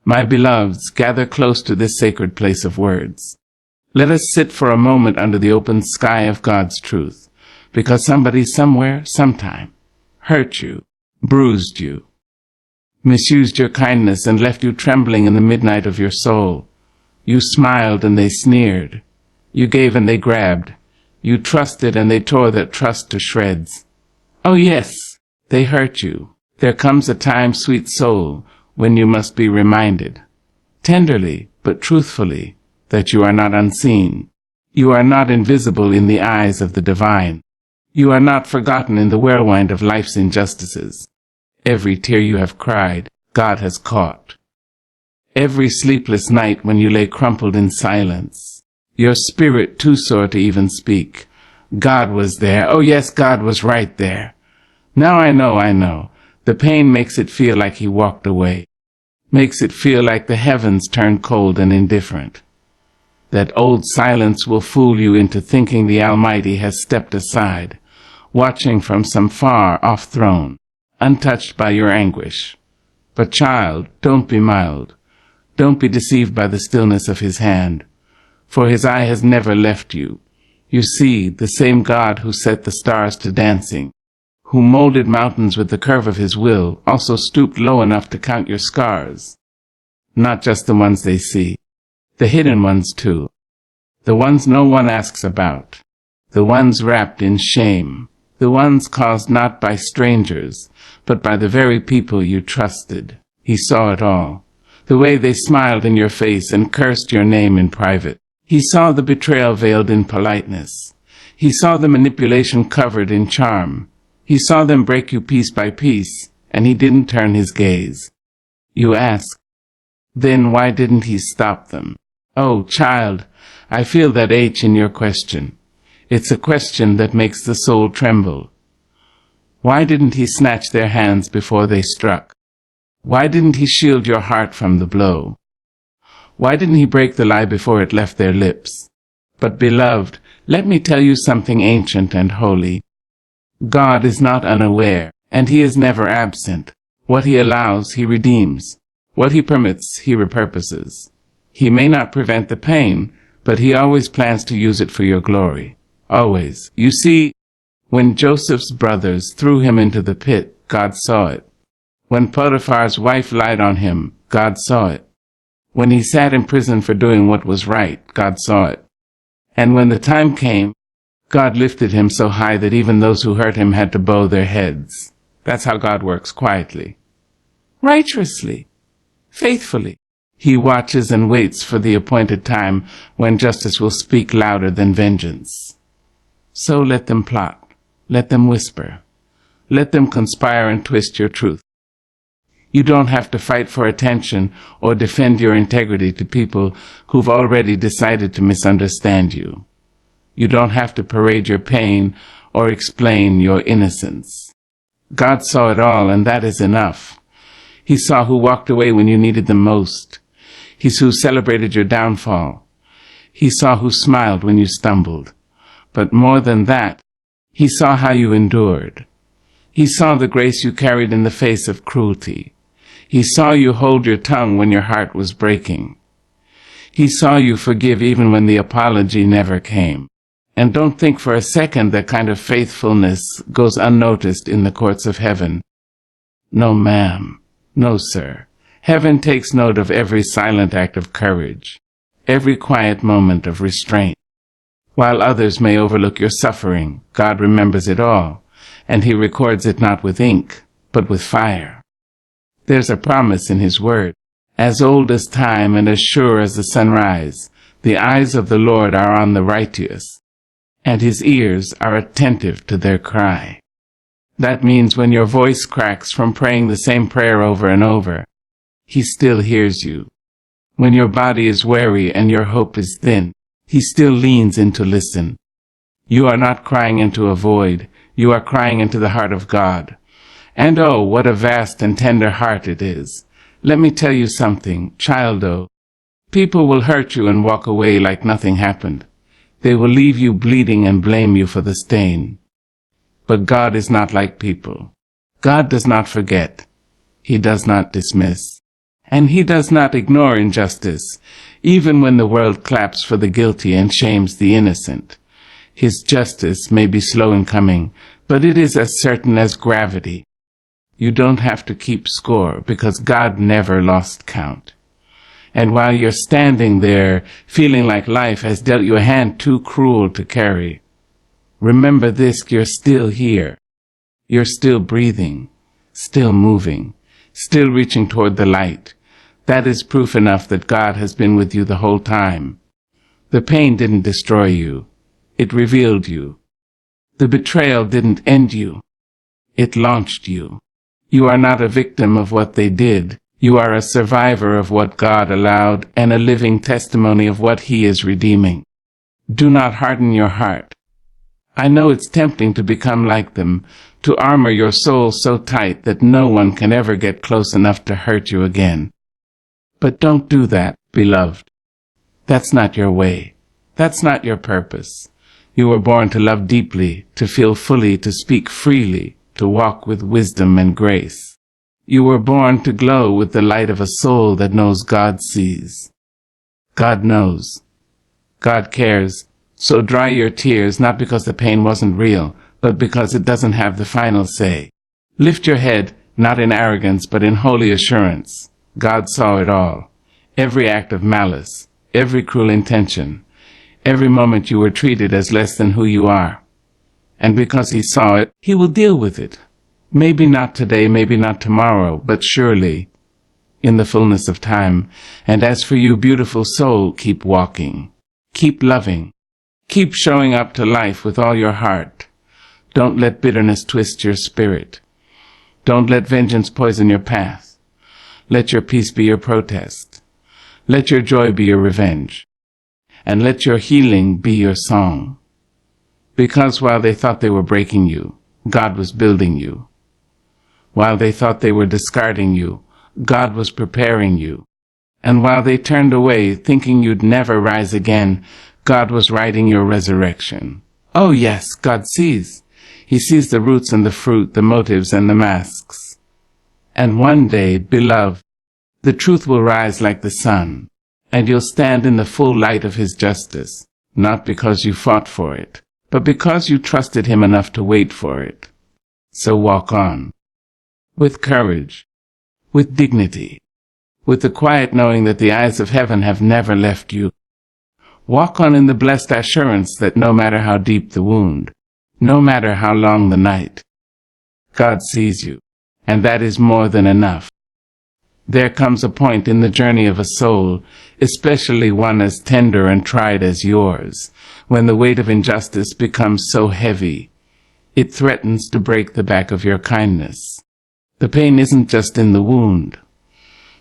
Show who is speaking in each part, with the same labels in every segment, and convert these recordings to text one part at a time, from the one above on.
Speaker 1: My beloveds, gather close to this sacred place of words. Let us sit for a moment under the open sky of God's truth, because somebody somewhere, sometime, hurt you, bruised you, misused your kindness and left you trembling in the midnight of your soul. You smiled and they sneered. You gave and they grabbed. You trusted and they tore that trust to shreds. Oh yes, they hurt you. There comes a time, sweet soul, when you must be reminded, tenderly but truthfully, that you are not unseen. You are not invisible in the eyes of the divine. You are not forgotten in the whirlwind of life's injustices. Every tear you have cried, God has caught. Every sleepless night when you lay crumpled in silence, your spirit too sore to even speak, God was there. Oh yes, God was right there. Now I know. The pain makes it feel like he walked away. Makes it feel like the heavens turned cold and indifferent. That old silence will fool you into thinking the Almighty has stepped aside, watching from some far-off throne, untouched by your anguish. But child, don't be mild. Don't be deceived by the stillness of his hand, for his eye has never left you. You see, the same God who set the stars to dancing, who molded mountains with the curve of his will, also stooped low enough to count your scars. Not just the ones they see, the hidden ones too, the ones no one asks about, the ones wrapped in shame, the ones caused not by strangers, but by the very people you trusted. He saw it all, the way they smiled in your face and cursed your name in private. He saw the betrayal veiled in politeness. He saw the manipulation covered in charm. He saw them break you piece by piece, and he didn't turn his gaze. You ask, then why didn't he stop them? Oh, child, I feel that H in your question. It's a question that makes the soul tremble. Why didn't he snatch their hands before they struck? Why didn't he shield your heart from the blow? Why didn't he break the lie before it left their lips? But beloved, let me tell you something ancient and holy. God is not unaware, and he is never absent. What he allows, he redeems. What he permits, he repurposes. He may not prevent the pain, but he always plans to use it for your glory. Always. You see, when Joseph's brothers threw him into the pit, God saw it. When Potiphar's wife lied on him, God saw it. When he sat in prison for doing what was right, God saw it. And when the time came, God lifted him so high that even those who hurt him had to bow their heads. That's how God works, quietly, righteously, faithfully. He watches and waits for the appointed time when justice will speak louder than vengeance. So let them plot, let them whisper, let them conspire and twist your truth. You don't have to fight for attention or defend your integrity to people who've already decided to misunderstand you. You don't have to parade your pain or explain your innocence. God saw it all, and that is enough. He saw who walked away when you needed them most. He saw who celebrated your downfall. He saw who smiled when you stumbled. But more than that, he saw how you endured. He saw the grace you carried in the face of cruelty. He saw you hold your tongue when your heart was breaking. He saw you forgive even when the apology never came. And don't think for a second that kind of faithfulness goes unnoticed in the courts of heaven. No, ma'am. No, sir. Heaven takes note of every silent act of courage, every quiet moment of restraint. While others may overlook your suffering, God remembers it all, and he records it not with ink, but with fire. There's a promise in his word, as old as time and as sure as the sunrise. The eyes of the Lord are on the righteous, and his ears are attentive to their cry. That means when your voice cracks from praying the same prayer over and over, he still hears you. When your body is weary and your hope is thin, he still leans in to listen. You are not crying into a void, you are crying into the heart of God. And oh, what a vast and tender heart it is. Let me tell you something, child. People will hurt you and walk away like nothing happened. They will leave you bleeding and blame you for the stain. But God is not like people. God does not forget. He does not dismiss. And he does not ignore injustice, even when the world claps for the guilty and shames the innocent. His justice may be slow in coming, but it is as certain as gravity. You don't have to keep score, because God never lost count. And while you're standing there, feeling like life has dealt you a hand too cruel to carry, remember this: you're still here. You're still breathing, still moving, still reaching toward the light. That is proof enough that God has been with you the whole time. The pain didn't destroy you. It revealed you. The betrayal didn't end you. It launched you. You are not a victim of what they did. You are a survivor of what God allowed and a living testimony of what He is redeeming. Do not harden your heart. I know it's tempting to become like them, to armor your soul so tight that no one can ever get close enough to hurt you again. But don't do that, beloved. That's not your way. That's not your purpose. You were born to love deeply, to feel fully, to speak freely, to walk with wisdom and grace. You were born to glow with the light of a soul that knows God sees. God knows. God cares. So dry your tears, not because the pain wasn't real, but because it doesn't have the final say. Lift your head, not in arrogance, but in holy assurance. God saw it all. Every act of malice, every cruel intention, every moment you were treated as less than who you are. And because He saw it, He will deal with it. Maybe not today, maybe not tomorrow, but surely in the fullness of time. And as for you, beautiful soul, keep walking. Keep loving. Keep showing up to life with all your heart. Don't let bitterness twist your spirit. Don't let vengeance poison your path. Let your peace be your protest. Let your joy be your revenge. And let your healing be your song. Because while they thought they were breaking you, God was building you. While they thought they were discarding you, God was preparing you. And while they turned away, thinking you'd never rise again, God was writing your resurrection. Oh yes, God sees. He sees the roots and the fruit, the motives and the masks. And one day, beloved, the truth will rise like the sun, and you'll stand in the full light of His justice, not because you fought for it, but because you trusted Him enough to wait for it. So walk on. With courage, with dignity, with the quiet knowing that the eyes of heaven have never left you. Walk on in the blessed assurance that no matter how deep the wound, no matter how long the night, God sees you, and that is more than enough. There comes a point in the journey of a soul, especially one as tender and tried as yours, when the weight of injustice becomes so heavy, it threatens to break the back of your kindness. The pain isn't just in the wound.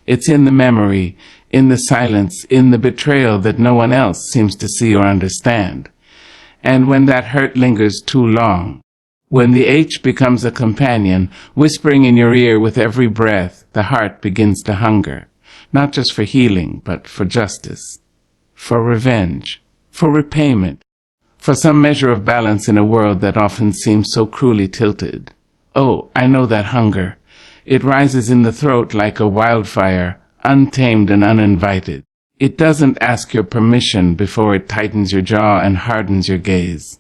Speaker 1: It's in the memory, in the silence, in the betrayal that no one else seems to see or understand. And when that hurt lingers too long, when the ache becomes a companion, whispering in your ear with every breath, the heart begins to hunger, not just for healing, but for justice, for revenge, for repayment, for some measure of balance in a world that often seems so cruelly tilted. Oh, I know that hunger. It rises in the throat like a wildfire, untamed and uninvited. It doesn't ask your permission before it tightens your jaw and hardens your gaze.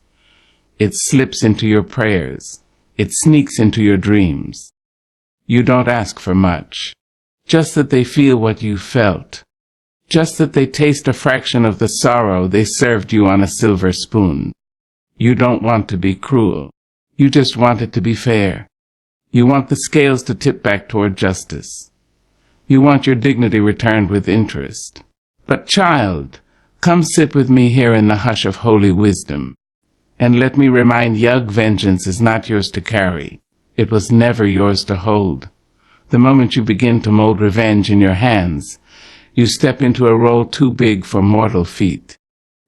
Speaker 1: It slips into your prayers. It sneaks into your dreams. You don't ask for much. Just that they feel what you felt. Just that they taste a fraction of the sorrow they served you on a silver spoon. You don't want to be cruel. You just want it to be fair. You want the scales to tip back toward justice. You want your dignity returned with interest. But child, come sit with me here in the hush of holy wisdom. And let me remind you, vengeance is not yours to carry. It was never yours to hold. The moment you begin to mold revenge in your hands, you step into a role too big for mortal feet.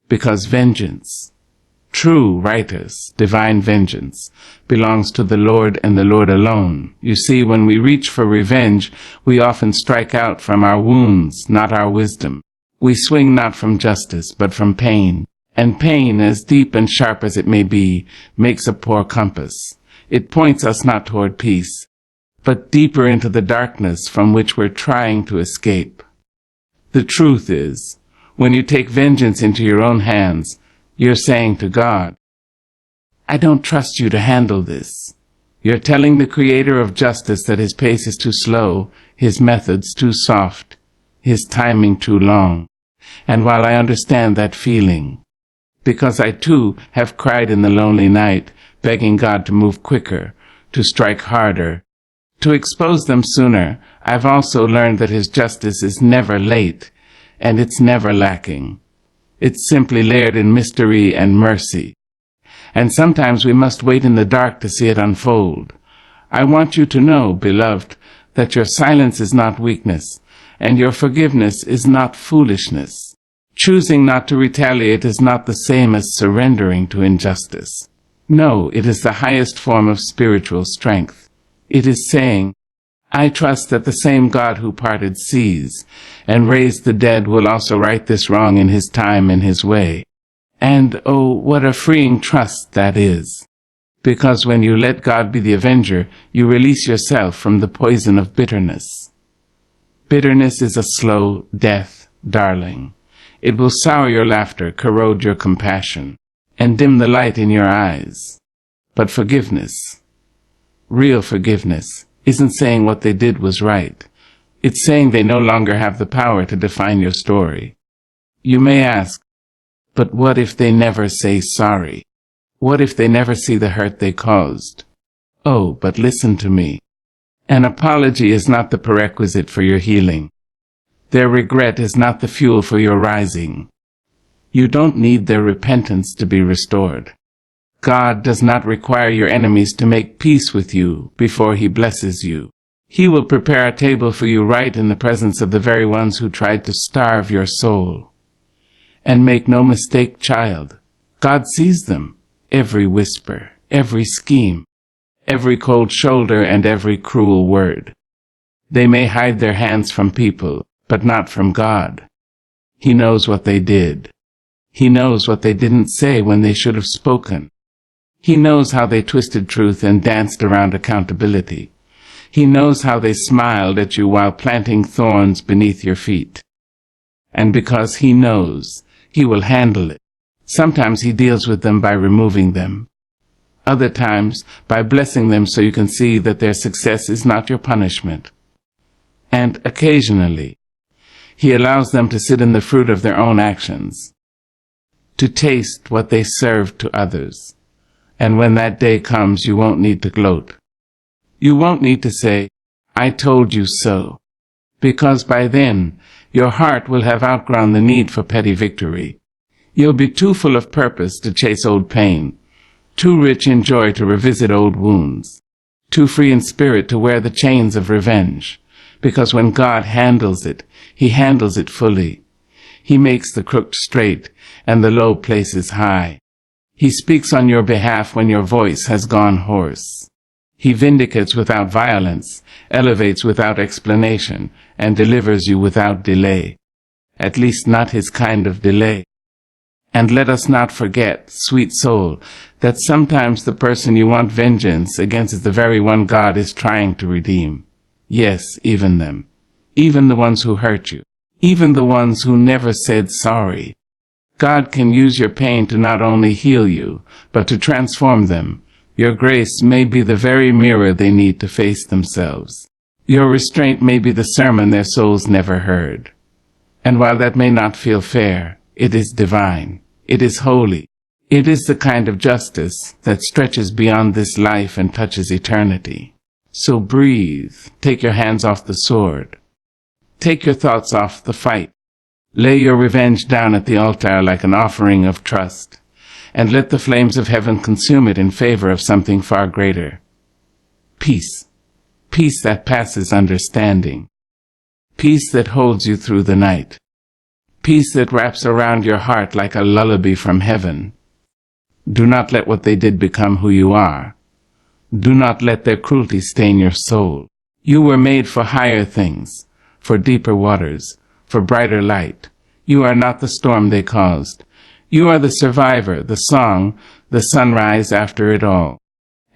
Speaker 1: Because vengeance, true, righteous, divine vengeance, belongs to the Lord and the Lord alone. You see, when we reach for revenge, we often strike out from our wounds, not our wisdom. We swing not from justice, but from pain. And pain, as deep and sharp as it may be, makes a poor compass. It points us not toward peace, but deeper into the darkness from which we're trying to escape. The truth is, when you take vengeance into your own hands, you're saying to God, I don't trust you to handle this. You're telling the creator of justice that his pace is too slow, his methods too soft, his timing too long. And while I understand that feeling, because I too have cried in the lonely night, begging God to move quicker, to strike harder, to expose them sooner, I've also learned that his justice is never late, and it's never lacking. It's simply layered in mystery and mercy. And sometimes we must wait in the dark to see it unfold. I want you to know, beloved, that your silence is not weakness, and your forgiveness is not foolishness. Choosing not to retaliate is not the same as surrendering to injustice. No, it is the highest form of spiritual strength. It is saying, I trust that the same God who parted seas and raised the dead will also right this wrong in his time and his way. And oh, what a freeing trust that is. Because when you let God be the avenger, you release yourself from the poison of bitterness. Bitterness is a slow death, darling. It will sour your laughter, corrode your compassion, and dim the light in your eyes. But forgiveness, real forgiveness, isn't saying what they did was right. It's saying they no longer have the power to define your story. You may ask, but what if they never say sorry? What if they never see the hurt they caused? Oh, but listen to me. An apology is not the prerequisite for your healing. Their regret is not the fuel for your rising. You don't need their repentance to be restored. God does not require your enemies to make peace with you before he blesses you. He will prepare a table for you right in the presence of the very ones who tried to starve your soul. And make no mistake, child, God sees them, every whisper, every scheme, every cold shoulder, and every cruel word. They may hide their hands from people, but not from God. He knows what they did. He knows what they didn't say when they should have spoken. He knows how they twisted truth and danced around accountability. He knows how they smiled at you while planting thorns beneath your feet. And because he knows, he will handle it. Sometimes he deals with them by removing them. Other times, by blessing them so you can see that their success is not your punishment. And occasionally, he allows them to sit in the fruit of their own actions, to taste what they serve to others. And when that day comes, you won't need to gloat. You won't need to say, I told you so, because by then, your heart will have outgrown the need for petty victory. You'll be too full of purpose to chase old pain, too rich in joy to revisit old wounds, too free in spirit to wear the chains of revenge, because when God handles it, he handles it fully. He makes the crooked straight and the low places high. He speaks on your behalf when your voice has gone hoarse. He vindicates without violence, elevates without explanation, and delivers you without delay. At least not his kind of delay. And let us not forget, sweet soul, that sometimes the person you want vengeance against is the very one God is trying to redeem. Yes, even them. Even the ones who hurt you. Even the ones who never said sorry. God can use your pain to not only heal you, but to transform them. Your grace may be the very mirror they need to face themselves. Your restraint may be the sermon their souls never heard. And while that may not feel fair, it is divine. It is holy. It is the kind of justice that stretches beyond this life and touches eternity. So breathe. Take your hands off the sword. Take your thoughts off the fight. Lay your revenge down at the altar like an offering of trust, and let the flames of heaven consume it in favor of something far greater. Peace. Peace that passes understanding. Peace that holds you through the night. Peace that wraps around your heart like a lullaby from heaven. Do not let what they did become who you are. Do not let their cruelty stain your soul. You were made for higher things, for deeper waters, for brighter light. You are not the storm they caused. You are the survivor, the song, the sunrise after it all.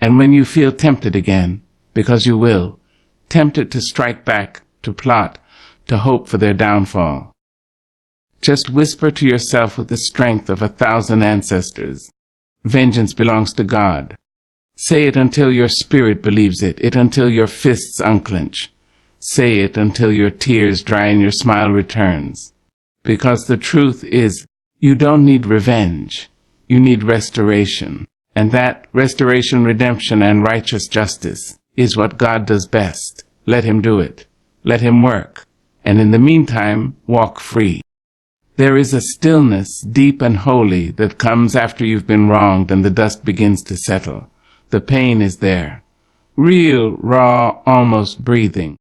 Speaker 1: And when you feel tempted again, because you will, tempted to strike back, to plot, to hope for their downfall. Just whisper to yourself with the strength of 1,000 ancestors, vengeance belongs to God. Say it until your spirit believes it until your fists unclench. Say it until your tears dry and your smile returns. Because the truth is, you don't need revenge. You need restoration. And that restoration, redemption, and righteous justice is what God does best. Let him do it. Let him work. And in the meantime, walk free. There is a stillness, deep and holy, that comes after you've been wronged and the dust begins to settle. The pain is there. Real, raw, almost breathing.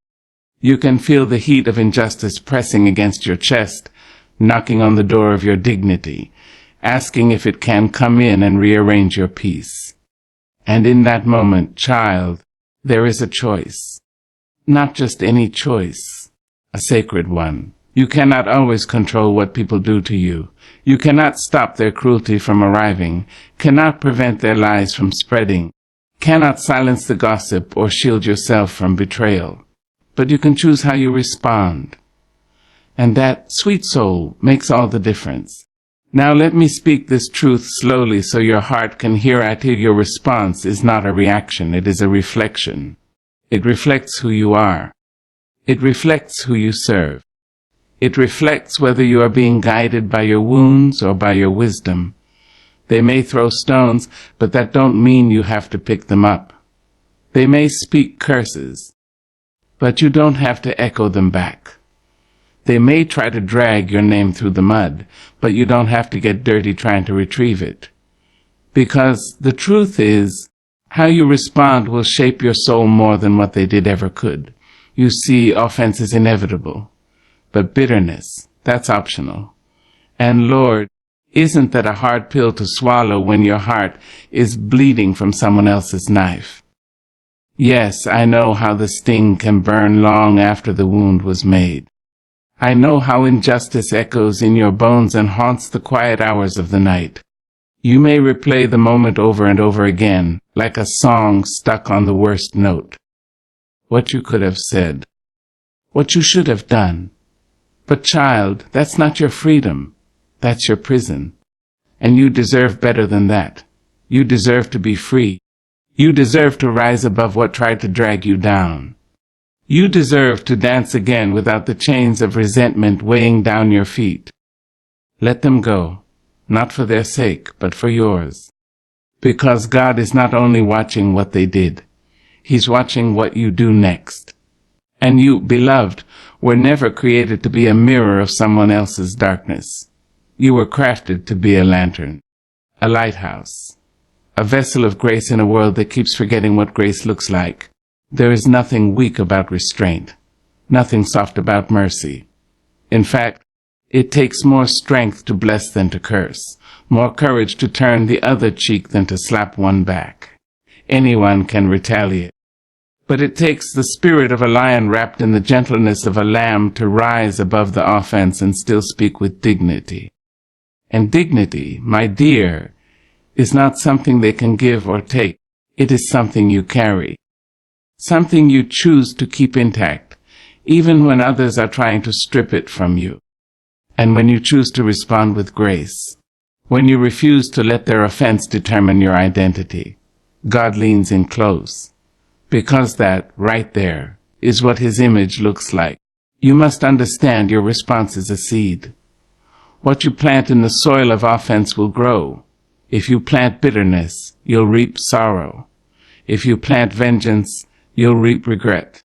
Speaker 1: You can feel the heat of injustice pressing against your chest, knocking on the door of your dignity, asking if it can come in and rearrange your peace. And in that moment, child, there is a choice. Not just any choice, a sacred one. You cannot always control what people do to you. You cannot stop their cruelty from arriving, cannot prevent their lies from spreading, cannot silence the gossip or shield yourself from betrayal. But you can choose how you respond. And that, sweet soul, makes all the difference. Now let me speak this truth slowly so your heart can hear it. Your response is not a reaction, it is a reflection. It reflects who you are. It reflects who you serve. It reflects whether you are being guided by your wounds or by your wisdom. They may throw stones, but that don't mean you have to pick them up. They may speak curses, but you don't have to echo them back. They may try to drag your name through the mud, but you don't have to get dirty trying to retrieve it. Because the truth is, how you respond will shape your soul more than what they did ever could. You see, offense is inevitable, but bitterness, that's optional. And Lord, isn't that a hard pill to swallow when your heart is bleeding from someone else's knife? Yes, I know how the sting can burn long after the wound was made. I know how injustice echoes in your bones and haunts the quiet hours of the night. You may replay the moment over and over again, like a song stuck on the worst note. What you could have said. What you should have done. But child, that's not your freedom. That's your prison. And you deserve better than that. You deserve to be free. You deserve to rise above what tried to drag you down. You deserve to dance again without the chains of resentment weighing down your feet. Let them go, not for their sake, but for yours. Because God is not only watching what they did, He's watching what you do next. And you, beloved, were never created to be a mirror of someone else's darkness. You were crafted to be a lantern, a lighthouse, a vessel of grace in a world that keeps forgetting what grace looks like. There is nothing weak about restraint, nothing soft about mercy. In fact, it takes more strength to bless than to curse, more courage to turn the other cheek than to slap one back. Anyone can retaliate. But it takes the spirit of a lion wrapped in the gentleness of a lamb to rise above the offense and still speak with dignity. And dignity, my dear, is not something they can give or take. It is something you carry. Something you choose to keep intact, even when others are trying to strip it from you. And when you choose to respond with grace, when you refuse to let their offense determine your identity, God leans in close. Because that, right there, is what His image looks like. You must understand your response is a seed. What you plant in the soil of offense will grow. If you plant bitterness, you'll reap sorrow. If you plant vengeance, you'll reap regret.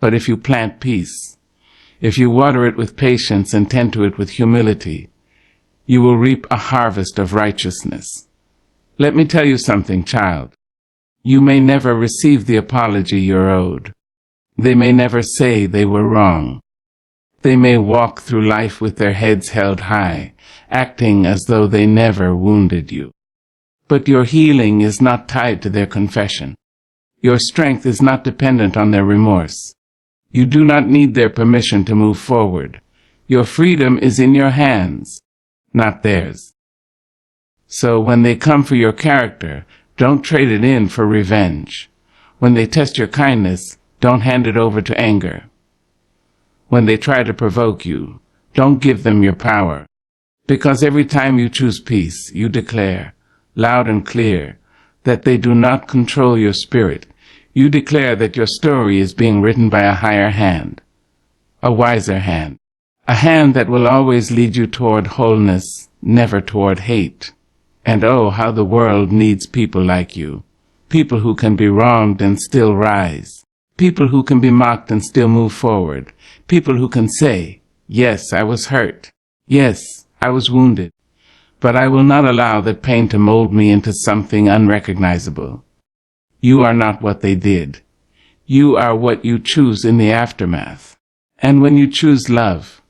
Speaker 1: But if you plant peace, if you water it with patience and tend to it with humility, you will reap a harvest of righteousness. Let me tell you something, child. You may never receive the apology you're owed. They may never say they were wrong. They may walk through life with their heads held high, acting as though they never wounded you. But your healing is not tied to their confession. Your strength is not dependent on their remorse. You do not need their permission to move forward. Your freedom is in your hands, not theirs. So when they come for your character, don't trade it in for revenge. When they test your kindness, Don't hand it over to anger. When they try to provoke you, don't give them your power. Because every time you choose peace, you declare, loud and clear, that they do not control your spirit. You declare that your story is being written by a higher hand, a wiser hand, a hand that will always lead you toward wholeness, never toward hate. And oh, how the world needs people like you. People who can be wronged and still rise. People who can be mocked and still move forward. People who can say, yes, I was hurt. Yes, I was wounded. But I will not allow that pain to mold me into something unrecognizable. You are not what they did. You are what you choose in the aftermath. And when you choose love,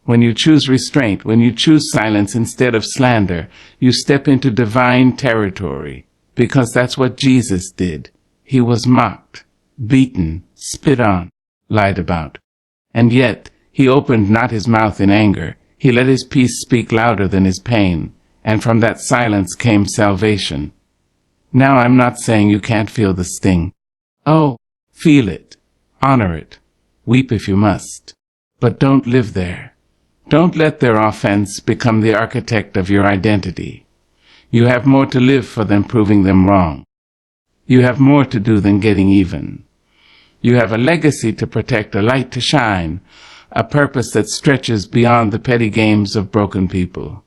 Speaker 1: when you choose restraint, when you choose silence instead of slander, you step into divine territory, because that's what Jesus did. He was mocked, beaten, spit on, lied about. And yet, he opened not his mouth in anger. He let his peace speak louder than his pain, and from that silence came salvation. Now I'm not saying you can't feel the sting. Oh, feel it, honor it, weep if you must, but don't live there. Don't let their offense become the architect of your identity. You have more to live for than proving them wrong. You have more to do than getting even. You have a legacy to protect, a light to shine, a purpose that stretches beyond the petty games of broken people.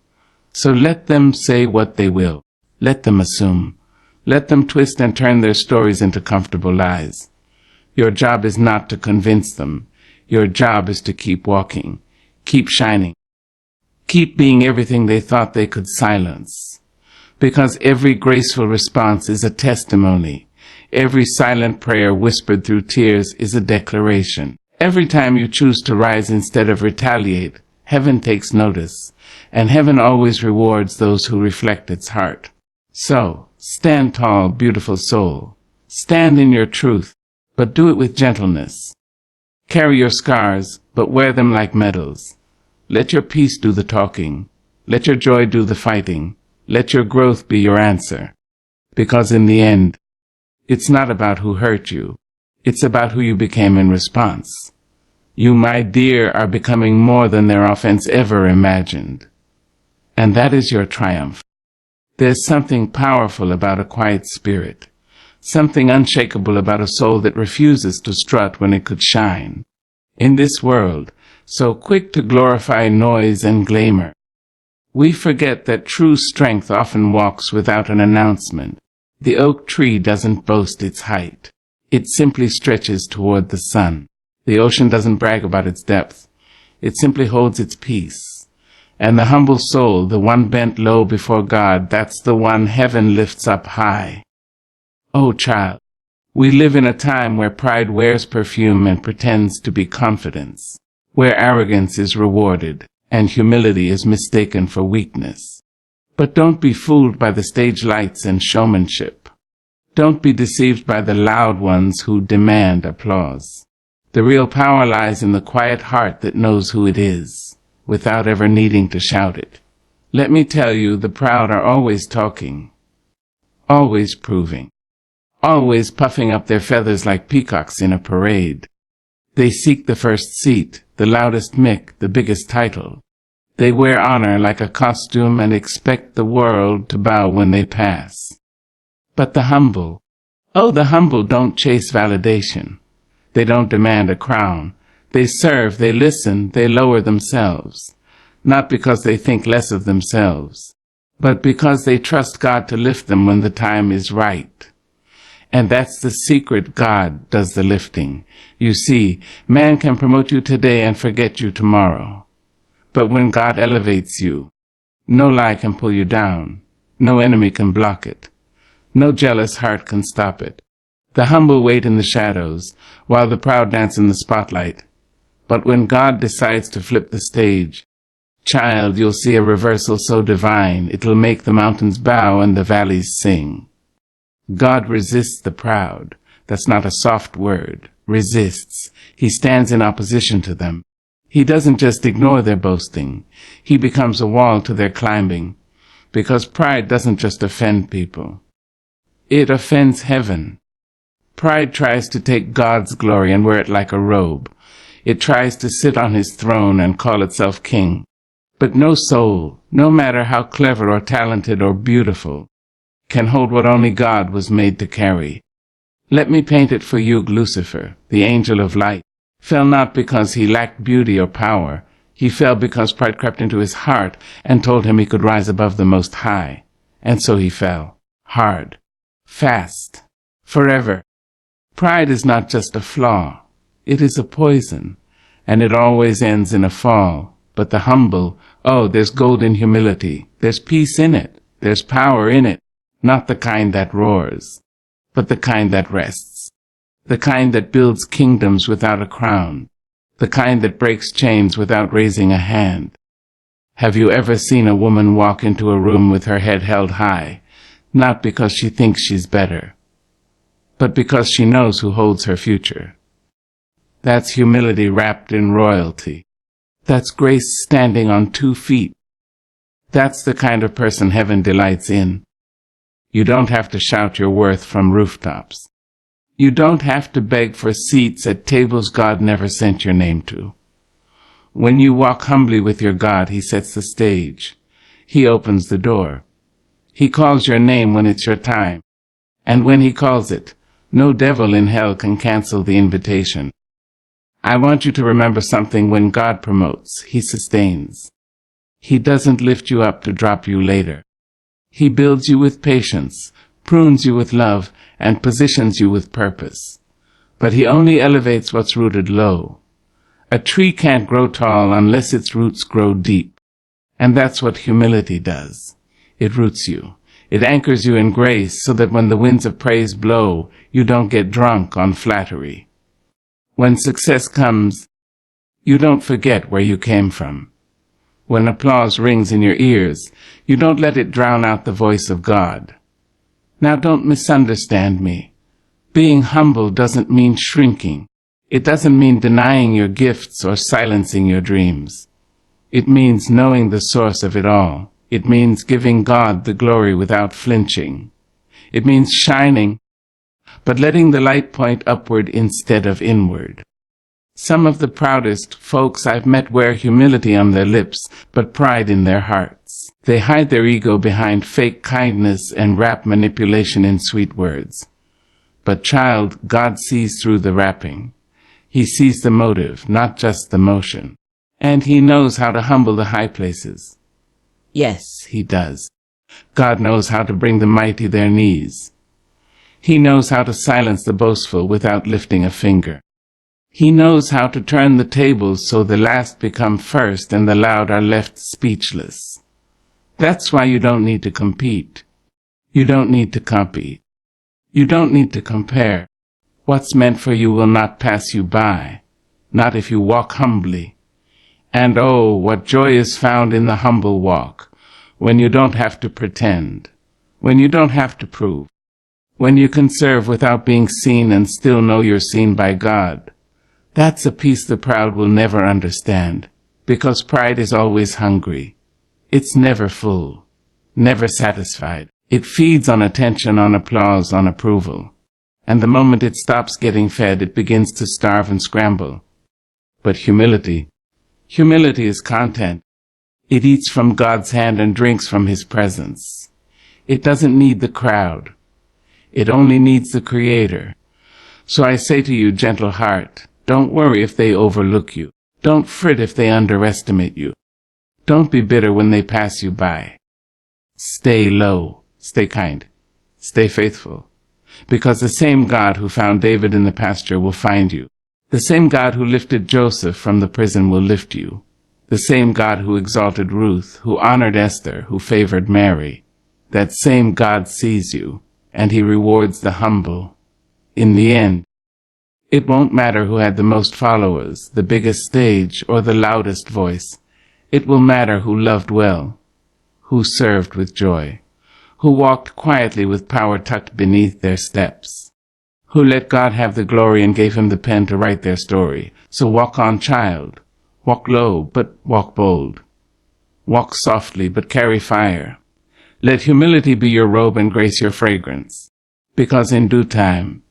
Speaker 1: So let them say what they will. Let them assume. Let them twist and turn their stories into comfortable lies. Your job is not to convince them. Your job is to keep walking. Keep shining. Keep being everything they thought they could silence. Because every graceful response is a testimony. Every silent prayer whispered through tears is a declaration. Every time you choose to rise instead of retaliate, heaven takes notice, and heaven always rewards those who reflect its heart. So, stand tall, beautiful soul. Stand in your truth, but do it with gentleness. Carry your scars, but wear them like medals. Let your peace do the talking. Let your joy do the fighting. Let your growth be your answer. Because in the end, it's not about who hurt you. It's about who you became in response. You, my dear, are becoming more than their offense ever imagined. And that is your triumph. There's something powerful about a quiet spirit. Something unshakable about a soul that refuses to strut when it could shine. In this world, so quick to glorify noise and glamour, we forget that true strength often walks without an announcement. The oak tree doesn't boast its height. It simply stretches toward the sun. The ocean doesn't brag about its depth. It simply holds its peace. And the humble soul, the one bent low before God, that's the one heaven lifts up high. Oh, child, we live in a time where pride wears perfume and pretends to be confidence, where arrogance is rewarded and humility is mistaken for weakness. But don't be fooled by the stage lights and showmanship. Don't be deceived by the loud ones who demand applause. The real power lies in the quiet heart that knows who it is, without ever needing to shout it. Let me tell you, the proud are always talking, always proving, always puffing up their feathers like peacocks in a parade. They seek the first seat, the loudest mic, the biggest title. They wear honor like a costume and expect the world to bow when they pass. But the humble, oh, the humble don't chase validation. They don't demand a crown. They serve, they listen, they lower themselves. Not because they think less of themselves, but because they trust God to lift them when the time is right. And that's the secret. God does the lifting. You see, man can promote you today and forget you tomorrow. But when God elevates you, no lie can pull you down. No enemy can block it. No jealous heart can stop it. The humble wait in the shadows, while the proud dance in the spotlight. But when God decides to flip the stage, child, you'll see a reversal so divine, it'll make the mountains bow and the valleys sing. God resists the proud. That's not a soft word. Resists. He stands in opposition to them. He doesn't just ignore their boasting. He becomes a wall to their climbing. Because pride doesn't just offend people. It offends heaven. Pride tries to take God's glory and wear it like a robe. It tries to sit on his throne and call itself king. But no soul, no matter how clever or talented or beautiful, can hold what only God was made to carry. Let me paint it for you. Lucifer, the angel of light, fell not because he lacked beauty or power. He fell because pride crept into his heart and told him he could rise above the Most High. And so he fell, hard, fast, forever. Pride is not just a flaw. It is a poison, and it always ends in a fall. But the humble, oh, there's gold in humility. There's peace in it. There's power in it. Not the kind that roars, but the kind that rests. The kind that builds kingdoms without a crown. The kind that breaks chains without raising a hand. Have you ever seen a woman walk into a room with her head held high, not because she thinks she's better, but because she knows who holds her future? That's humility wrapped in royalty. That's grace standing on 2 feet. That's the kind of person heaven delights in. You don't have to shout your worth from rooftops. You don't have to beg for seats at tables God never sent your name to. When you walk humbly with your God, he sets the stage. He opens the door. He calls your name when it's your time. And when he calls it, no devil in hell can cancel the invitation. I want you to remember something. When God promotes, he sustains. He doesn't lift you up to drop you later. He builds you with patience, prunes you with love, and positions you with purpose. But he only elevates what's rooted low. A tree can't grow tall unless its roots grow deep. And that's what humility does. It roots you. It anchors you in grace so that when the winds of praise blow, you don't get drunk on flattery. When success comes, you don't forget where you came from. When applause rings in your ears, you don't let it drown out the voice of God. Now don't misunderstand me. Being humble doesn't mean shrinking. It doesn't mean denying your gifts or silencing your dreams. It means knowing the source of it all. It means giving God the glory without flinching. It means shining, but letting the light point upward instead of inward. Some of the proudest folks I've met wear humility on their lips, but pride in their hearts. They hide their ego behind fake kindness and wrap manipulation in sweet words. But child, God sees through the wrapping. He sees the motive, not just the motion. And he knows how to humble the high places. Yes, he does. God knows how to bring the mighty their knees. He knows how to silence the boastful without lifting a finger. He knows how to turn the tables so the last become first and the loud are left speechless. That's why you don't need to compete. You don't need to copy. You don't need to compare. What's meant for you will not pass you by, not if you walk humbly. And oh, what joy is found in the humble walk, when you don't have to pretend, when you don't have to prove, when you can serve without being seen and still know you're seen by God. That's a peace the proud will never understand, because pride is always hungry. It's never full, never satisfied. It feeds on attention, on applause, on approval. And the moment it stops getting fed, it begins to starve and scramble. But humility is content. It eats from God's hand and drinks from his presence. It doesn't need the crowd. It only needs the Creator. So I say to you, gentle heart, don't worry if they overlook you. Don't fret if they underestimate you. Don't be bitter when they pass you by. Stay low, stay kind, stay faithful. Because the same God who found David in the pasture will find you. The same God who lifted Joseph from the prison will lift you. The same God who exalted Ruth, who honored Esther, who favored Mary. That same God sees you, and he rewards the humble. In the end, it won't matter who had the most followers, the biggest stage, or the loudest voice. It will matter who loved well, who served with joy, who walked quietly with power tucked beneath their steps, who let God have the glory and gave him the pen to write their story. So walk on, child. Walk low, but walk bold. Walk softly, but carry fire. Let humility be your robe and grace your fragrance, because in due time,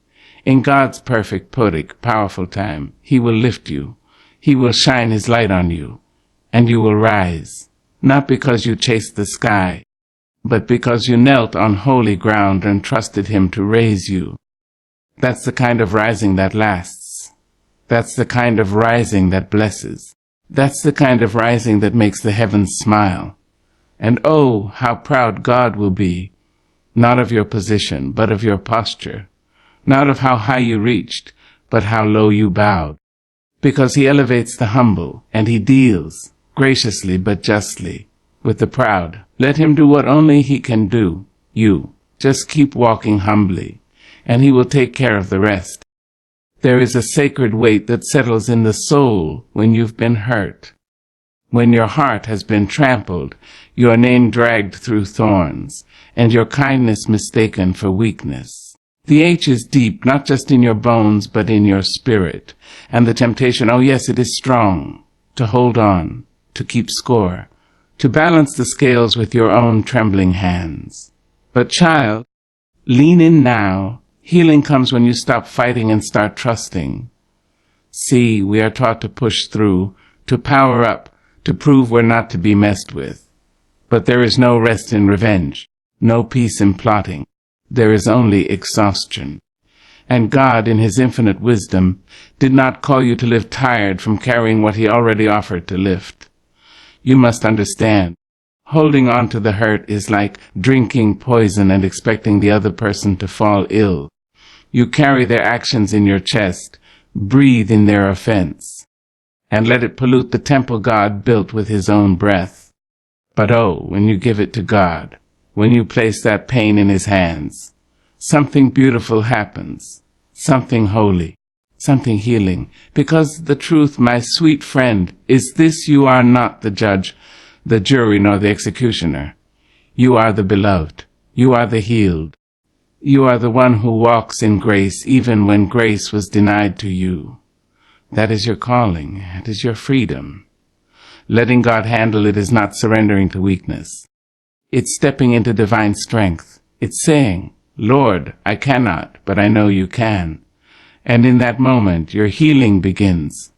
Speaker 1: In God's perfect, poetic, powerful time, He will lift you. He will shine His light on you, and you will rise, not because you chased the sky, but because you knelt on holy ground and trusted Him to raise you. That's the kind of rising that lasts. That's the kind of rising that blesses. That's the kind of rising that makes the heavens smile. And oh, how proud God will be, not of your position, but of your posture, not of how high you reached, but how low you bowed. Because He elevates the humble, and He deals, graciously but justly, with the proud. Let Him do what only He can do. You just keep walking humbly, and He will take care of the rest. There is a sacred weight that settles in the soul when you've been hurt. When your heart has been trampled, your name dragged through thorns, and your kindness mistaken for weakness. The H is deep, not just in your bones, but in your spirit. And the temptation, oh yes, it is strong, to hold on, to keep score, to balance the scales with your own trembling hands. But child, lean in now. Healing comes when you stop fighting and start trusting. See, we are taught to push through, to power up, to prove we're not to be messed with. But there is no rest in revenge, no peace in plotting. There is only exhaustion. And God, in His infinite wisdom, did not call you to live tired from carrying what He already offered to lift. You must understand, holding on to the hurt is like drinking poison and expecting the other person to fall ill. You carry their actions in your chest, breathe in their offense, and let it pollute the temple God built with His own breath. But oh, when you give it to God, when you place that pain in His hands, something beautiful happens, something holy, something healing. Because the truth, my sweet friend, is this: you are not the judge, the jury, nor the executioner. You are the beloved. You are the healed. You are the one who walks in grace even when grace was denied to you. That is your calling. It is your freedom. Letting God handle it is not surrendering to weakness. It's stepping into divine strength. It's saying, Lord, I cannot, but I know you can. And in that moment, your healing begins.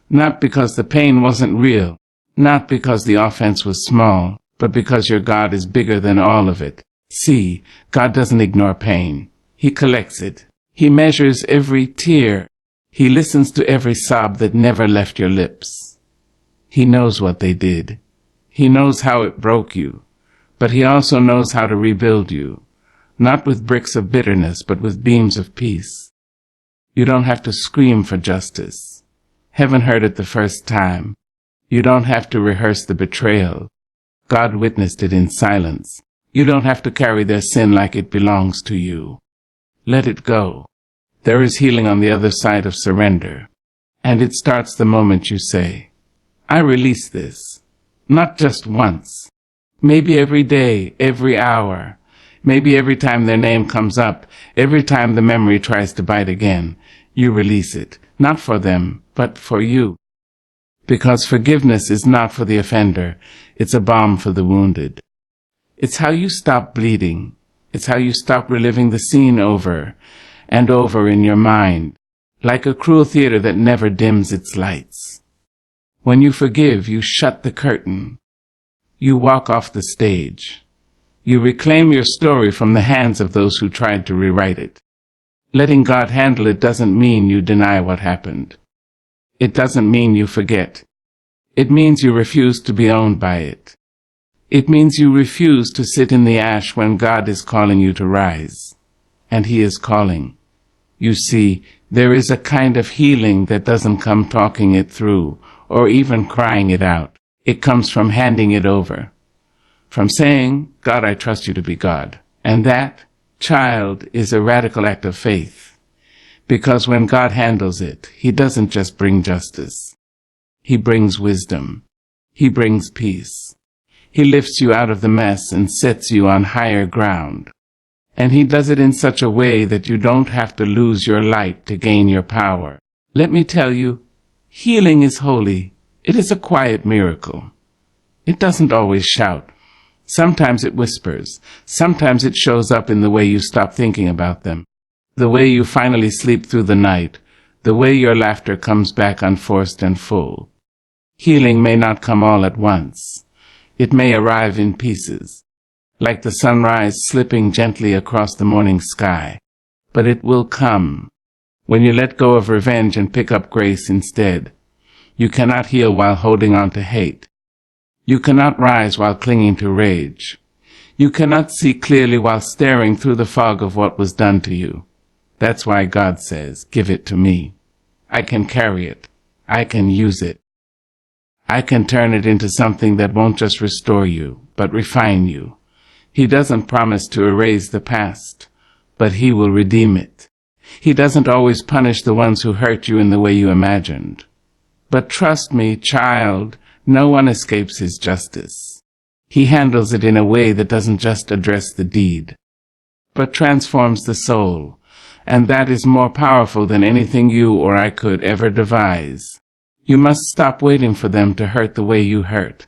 Speaker 1: Not because the pain wasn't real, not because the offense was small, but because your God is bigger than all of it. See, God doesn't ignore pain. He collects it. He measures every tear. He listens to every sob that never left your lips. He knows what they did. He knows how it broke you. But He also knows how to rebuild you, not with bricks of bitterness, but with beams of peace. You don't have to scream for justice. Heaven heard it the first time. You don't have to rehearse the betrayal. God witnessed it in silence. You don't have to carry their sin like it belongs to you. Let it go. There is healing on the other side of surrender. And it starts the moment you say, I release this. Not just once. Maybe every day, every hour. Maybe every time their name comes up, every time the memory tries to bite again, you release it. Not for them, but for you. Because forgiveness is not for the offender. It's a balm for the wounded. It's how you stop bleeding. It's how you stop reliving the scene over and over in your mind, like a cruel theater that never dims its lights. When you forgive, you shut the curtain. You walk off the stage. You reclaim your story from the hands of those who tried to rewrite it. Letting God handle it doesn't mean you deny what happened. It doesn't mean you forget. It means you refuse to be owned by it. It means you refuse to sit in the ash when God is calling you to rise. And He is calling. You see, there is a kind of healing that doesn't come talking it through or even crying it out. It comes from handing it over. From saying, God, I trust you to be God. And that, child, is a radical act of faith. Because when God handles it, He doesn't just bring justice. He brings wisdom. He brings peace. He lifts you out of the mess and sets you on higher ground. And He does it in such a way that you don't have to lose your light to gain your power. Let me tell you, healing is holy. It is a quiet miracle. It doesn't always shout. Sometimes it whispers. Sometimes it shows up in the way you stop thinking about them. the way you finally sleep through the night, the way your laughter comes back unforced and full. Healing may not come all at once. It may arrive in pieces, like the sunrise slipping gently across the morning sky. But it will come when you let go of revenge and pick up grace instead. You cannot heal while holding on to hate. You cannot rise while clinging to rage. You cannot see clearly while staring through the fog of what was done to you. That's why God says, give it to me. I can carry it. I can use it. I can turn it into something that won't just restore you, but refine you. He doesn't promise to erase the past, but He will redeem it. He doesn't always punish the ones who hurt you in the way you imagined. But trust me, child, no one escapes His justice. He handles it in a way that doesn't just address the deed, but transforms the soul, and that is more powerful than anything you or I could ever devise. You must stop waiting for them to hurt the way you hurt.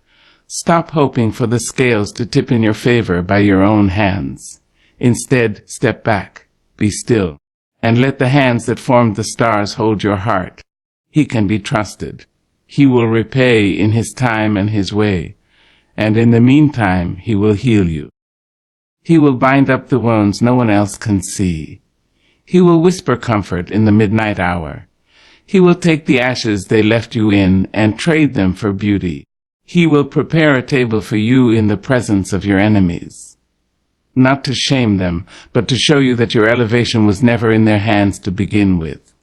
Speaker 1: Stop hoping for the scales to tip in your favor by your own hands. Instead, step back, be still, and let the hands that formed the stars hold your heart. He can be trusted. He will repay in His time and His way, and in the meantime He will heal you. He will bind up the wounds no one else can see. He will whisper comfort in the midnight hour. He will take the ashes they left you in and trade them for beauty. He will prepare a table for you in the presence of your enemies. Not to shame them, but to show you that your elevation was never in their hands to begin with.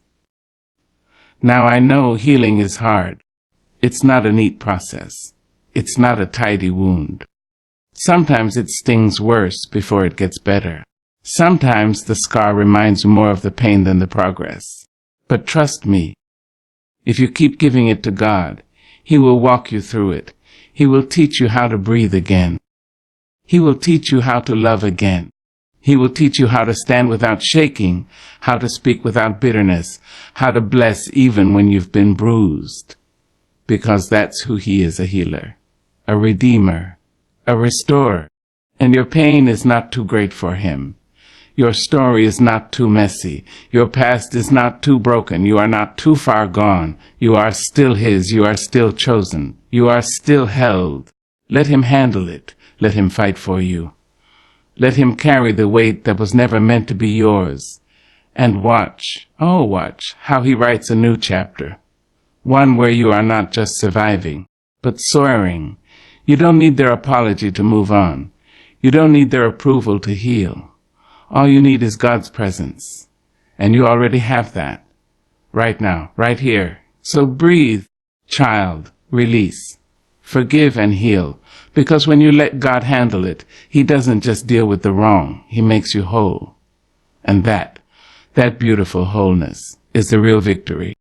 Speaker 1: Now I know healing is hard. It's not a neat process. It's not a tidy wound. Sometimes it stings worse before it gets better. Sometimes the scar reminds you more of the pain than the progress. But trust me, if you keep giving it to God, He will walk you through it. He will teach you how to breathe again. He will teach you how to love again. He will teach you how to stand without shaking, how to speak without bitterness, how to bless even when you've been bruised. Because that's who He is, a healer, a redeemer, a restorer. And your pain is not too great for Him. Your story is not too messy. Your past is not too broken. You are not too far gone. You are still His. You are still chosen. You are still held. Let Him handle it. Let Him fight for you. Let Him carry the weight that was never meant to be yours. And watch, oh watch, how He writes a new chapter. One where you are not just surviving, but soaring. You don't need their apology to move on. You don't need their approval to heal. All you need is God's presence. And you already have that. Right now, right here. So breathe, child, release, forgive and heal. Because when you let God handle it, He doesn't just deal with the wrong. He makes you whole. And that beautiful wholeness is the real victory.